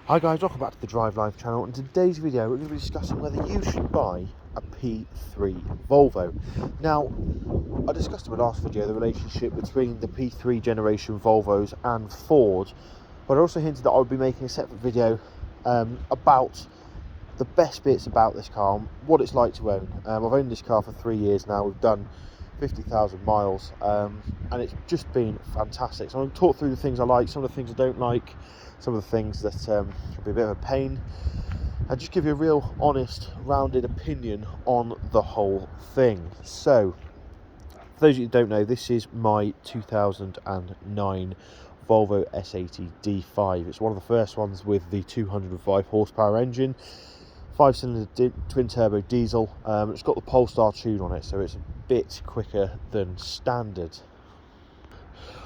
Hi guys, welcome back to the Drive Life channel. In today's video we're going to be discussing whether you should buy a P3 Volvo. Now, I discussed in my last video the relationship between the P3 generation Volvos and Ford, but I also hinted that I would be making a separate video about the best bits about this car, what it's like to own. I've owned this car for 3 years now. We've done 50,000 miles and it's just been fantastic. So I'm going to talk through the things I like, some of the things I don't like, some of the things that could be a bit of a pain, and just give you a real honest rounded opinion on the whole thing. So for those of you who don't know, this is my 2009 Volvo S80 D5. It's one of the first ones with the 205 horsepower engine, 5-cylinder twin turbo diesel. It's got the Polestar tune on it, so it's a bit quicker than standard.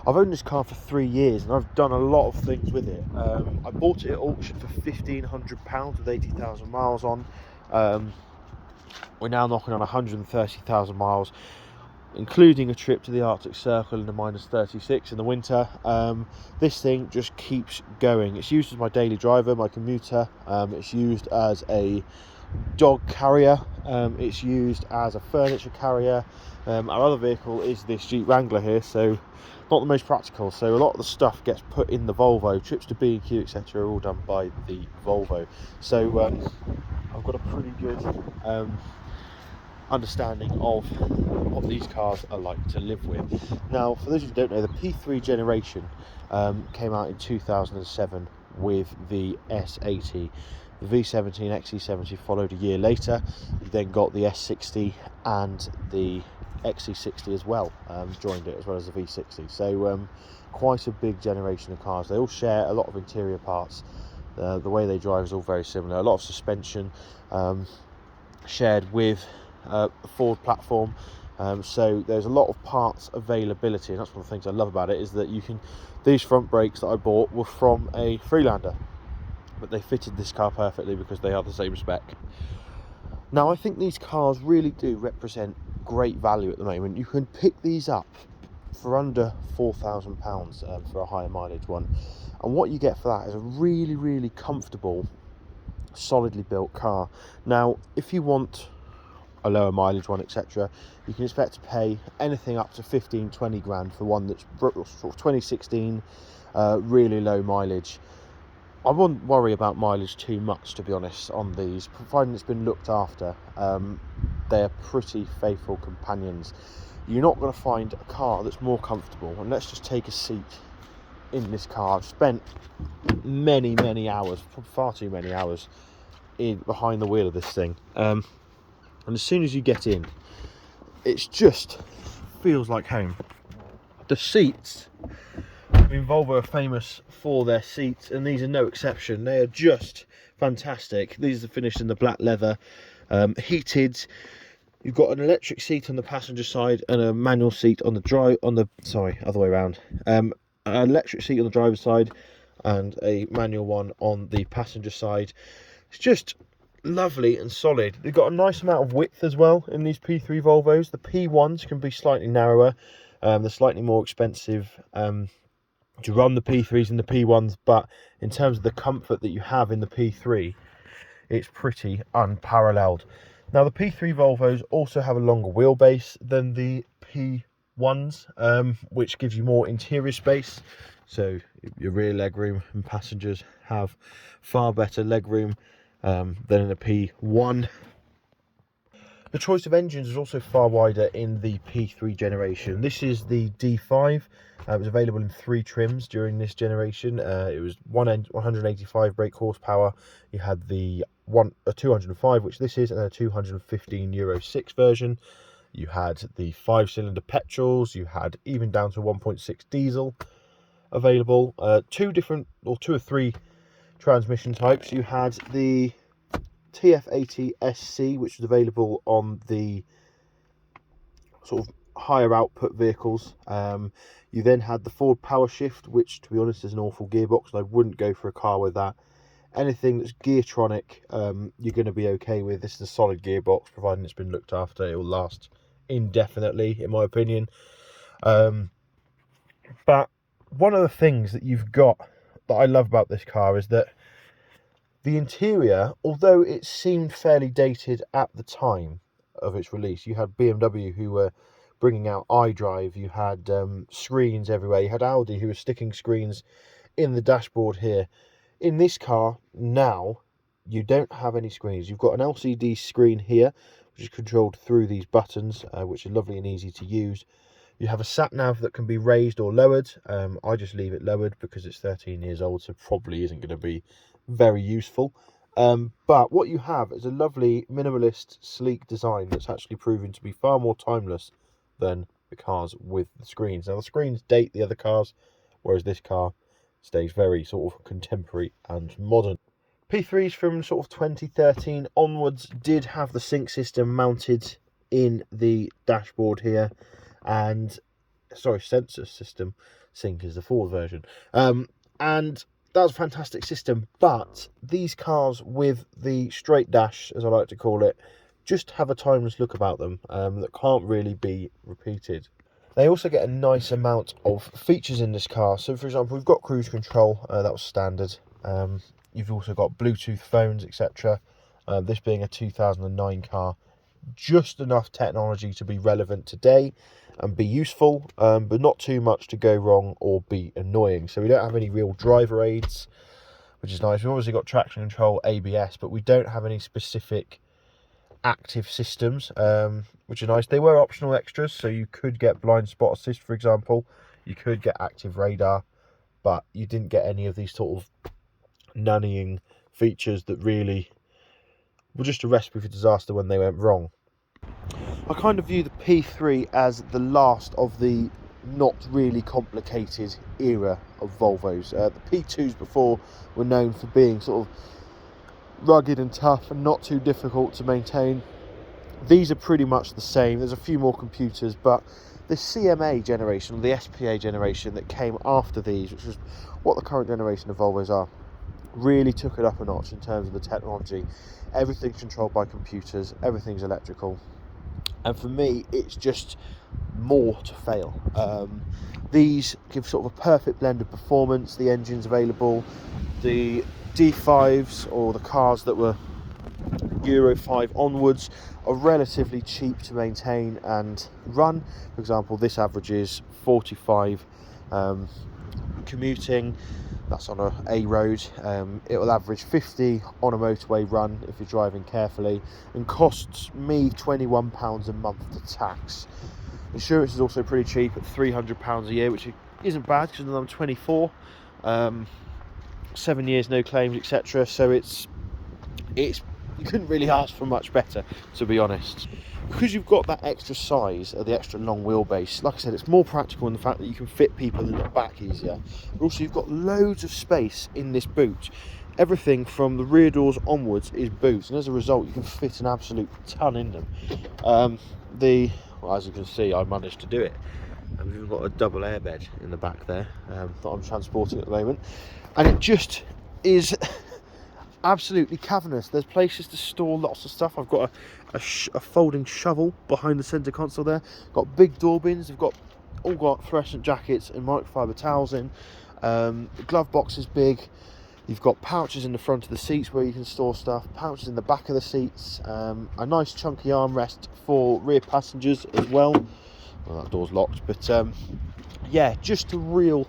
I've owned this car for 3 years and I've done a lot of things with it. I bought it at auction for £1,500 with 80,000 miles on. We're now knocking on 130,000 miles, including a trip to the Arctic Circle in the -36 in the winter. This thing just keeps going. It's used as my daily driver, my commuter. It's used as a dog carrier. It's used as a furniture carrier. Our other vehicle is this Jeep Wrangler here, so not the most practical. So a lot of the stuff gets put in the Volvo. Trips to B&Q, etc., are all done by the Volvo. So I've got a pretty good understanding of what these cars are like to live with. Now, for those of you who don't know, the P3 generation came out in 2007 with the S80. The V70 and XC70 followed a year later. You then got the S60 and the XC60 as well, joined it, as well as the V60. So quite a big generation of cars. They all share a lot of interior parts. The way they drive is all very similar. A lot of suspension shared with the Ford platform. So there's a lot of parts availability, and that's one of the things I love about it, is that you can, these front brakes that I bought were from a Freelander, but they fitted this car perfectly because they are the same spec. Now, I think these cars really do represent great value at the moment. You can pick these up for under £4,000 for a higher mileage one, and what you get for that is a really comfortable, solidly built car. Now, if you want a lower mileage one, etc., you can expect to pay anything up to 15-20 grand for one that's sort of 2016, really low mileage. I wouldn't worry about mileage too much, to be honest, on these, providing it's been looked after. They're pretty faithful companions. You're not going to find a car that's more comfortable. And let's just take a seat in this car. I've spent many hours, far too many hours, behind the wheel of this thing. And as soon as you get in, it just feels like home. The seats, I mean, Volvo are famous for their seats, and these are no exception. They are just fantastic. These are finished in the black leather, heated. You've got an electric seat on the passenger side and a manual seat on the other way around. An electric seat on the driver's side and a manual one on the passenger side. It's just lovely and solid. They've got a nice amount of width as well in these P3 Volvos. The P1s can be slightly narrower. They're slightly more expensive to run, the P3s and the P1s, but in terms of the comfort that you have in the P3, it's pretty unparalleled. Now, the P3 Volvos also have a longer wheelbase than the P1s, which gives you more interior space. So your rear legroom and passengers have far better legroom than in a P1. The choice of engines is also far wider in the P3 generation. This is the D5. It was available in 3 trims during this generation. It was 185 brake horsepower. You had a 205, which this is, and a 215 Euro 6 version. You had the 5-cylinder petrols. You had even down to 1.6 diesel available. 2 or 3 transmission types. You had the TF80 SC, which was available on the sort of higher output vehicles. You then had the Ford Power Shift, which, to be honest, is an awful gearbox, and I wouldn't go for a car with that. Anything that's Geartronic, you're going to be okay with. This is a solid gearbox, providing it's been looked after. It will last indefinitely, in my opinion. But one of the things that you've got that I love about this car is that The interior, although it seemed fairly dated at the time of its release, you had BMW who were bringing out iDrive, you had screens everywhere, you had Audi who were sticking screens in the dashboard here. In this car now, you don't have any screens. You've got an LCD screen here, which is controlled through these buttons, which are lovely and easy to use. You have a sat nav that can be raised or lowered. I just leave it lowered because it's 13 years old, so probably isn't going to be very useful. But what you have is a lovely minimalist, sleek design that's actually proven to be far more timeless than the cars with the screens. Now the screens date the other cars, whereas this car stays very sort of contemporary and modern. P3s from sort of 2013 onwards did have the sync system mounted in the dashboard here, and sorry, sensor system. Sync is the Ford version, and that was a fantastic system. But these cars with the straight dash, as I like to call it, just have a timeless look about them that can't really be repeated. They also get a nice amount of features in this car. So for example, we've got cruise control, that was standard. You've also got Bluetooth phones, etc. This being a 2009 car, just enough technology to be relevant today and be useful, but not too much to go wrong or be annoying. So we don't have any real driver aids, which is nice. We've obviously got traction control, ABS, but we don't have any specific active systems, which are nice. They were optional extras, so you could get blind spot assist, for example. You could get active radar, but you didn't get any of these sort of nannying features that really were just a recipe for disaster when they went wrong. I kind of view the P3 as the last of the not really complicated era of Volvos. The P2s before were known for being sort of rugged and tough and not too difficult to maintain. These are pretty much the same. There's a few more computers, but the CMA generation, or the SPA generation that came after these, which is what the current generation of Volvos are, really took it up a notch in terms of the technology. Everything's controlled by computers, everything's electrical, and for me it's just more to fail. These give sort of a perfect blend of performance. The engine's available. The D5s, or the cars that were Euro 5 onwards, are relatively cheap to maintain and run. For example, this averages 45 commuting. That's on a road. It will average 50 on a motorway run if you're driving carefully, and costs me £21 a month to tax. Insurance is also pretty cheap at £300 a year, which isn't bad because I'm 24. 7 years, no claims, etc. So it's you couldn't really ask for much better, to be honest. Because you've got that extra size, the extra long wheelbase, like I said, it's more practical in the fact that you can fit people in the back easier. But also you've got loads of space in this boot. Everything from the rear doors onwards is boots, and as a result you can fit an absolute ton in them. Well, as you can see, I managed to do it. And we've got a double airbed in the back there that I'm transporting at the moment, and it just is absolutely cavernous. There's places to store lots of stuff. I've got a folding shovel behind the centre console there. Got big door bins. They've all got fluorescent jackets and microfiber towels in. The glove box is big. You've got pouches in the front of the seats where you can store stuff, pouches in the back of the seats, a nice chunky armrest for rear passengers as well. Well, that door's locked, but yeah, just a real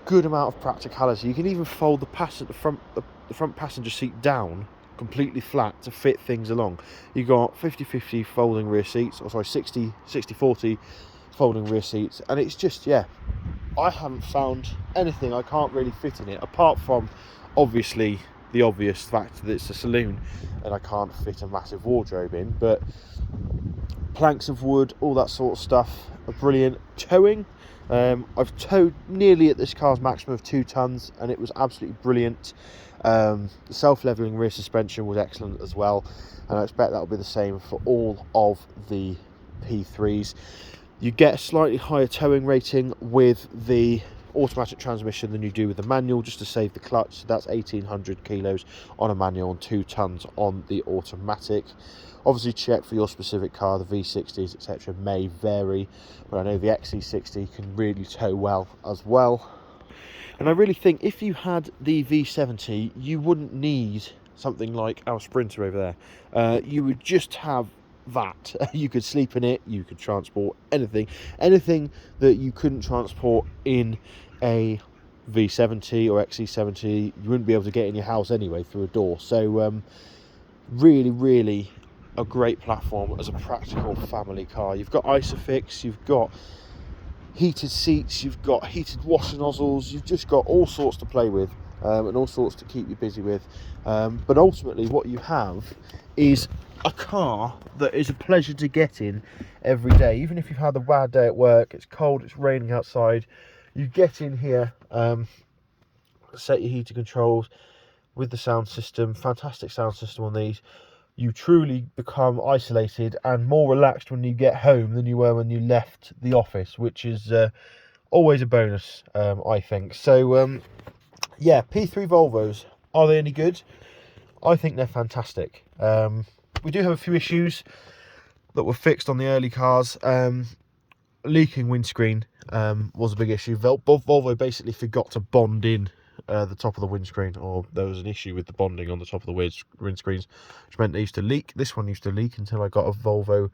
good amount of practicality. You can even fold the front passenger seat down completely flat to fit things along. You got 50-50 folding rear seats, or sorry, 60-40 folding rear seats, and it's just, yeah, I haven't found anything I can't really fit in it, apart from obviously the obvious fact that it's a saloon and I can't fit a massive wardrobe in. But planks of wood, all that sort of stuff are brilliant. Towing, I've towed nearly at this car's maximum of 2 tons, and it was absolutely brilliant. The self-leveling rear suspension was excellent as well, and I expect that will be the same for all of the P3s. You get a slightly higher towing rating with the automatic transmission than you do with the manual, just to save the clutch. So that's 1800 kilos on a manual and 2 tons on the automatic. Obviously check for your specific car. The V60s, etc. may vary, but I know the XC60 can really tow well as well. And I really think if you had the V70, you wouldn't need something like our Sprinter over there. You would just have that. You could sleep in it, you could transport anything that you couldn't transport in a V70 or XC70. You wouldn't be able to get in your house anyway through a door. So really a great platform as a practical family car. You've got Isofix, you've got heated seats, you've got heated washer nozzles, you've just got all sorts to play with, and all sorts to keep you busy with. But ultimately what you have is a car that is a pleasure to get in every day. Even if you've had a bad day at work, it's cold, it's raining outside, you get in here, set your heater controls with the sound system, fantastic sound system on these. You truly become isolated and more relaxed when you get home than you were when you left the office, which is always a bonus, I think. So yeah, P3 Volvos, are they any good? I think they're fantastic. We do have a few issues that were fixed on the early cars. Leaking windscreen was a big issue. Volvo basically forgot to bond in the top of the windscreen, or there was an issue with the bonding on the top of the windscreens, which meant they used to leak. This one used to leak until I got a Volvo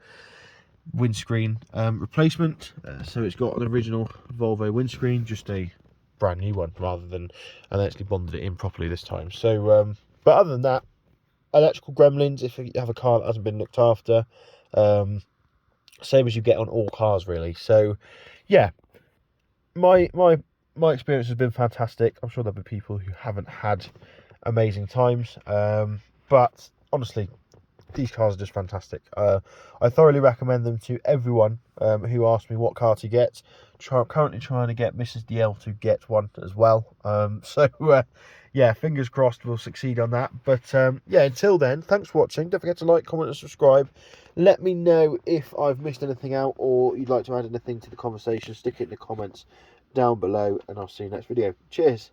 windscreen replacement. So it's got an original Volvo windscreen, just a brand new one, rather than, and I actually bonded it in properly this time. So but other than that, electrical gremlins, if you have a car that hasn't been looked after, same as you get on all cars really. So yeah, my experience has been fantastic. I'm sure there'll be people who haven't had amazing times, but honestly, these cars are just fantastic. I thoroughly recommend them to everyone who asks me what car to get. Currently trying to get Mrs. DL to get one as well. Yeah, fingers crossed we'll succeed on that. But yeah, until then, thanks for watching. Don't forget to like, comment and subscribe. Let me know if I've missed anything out or you'd like to add anything to the conversation. Stick it in the comments down below, and I'll see you next video. Cheers.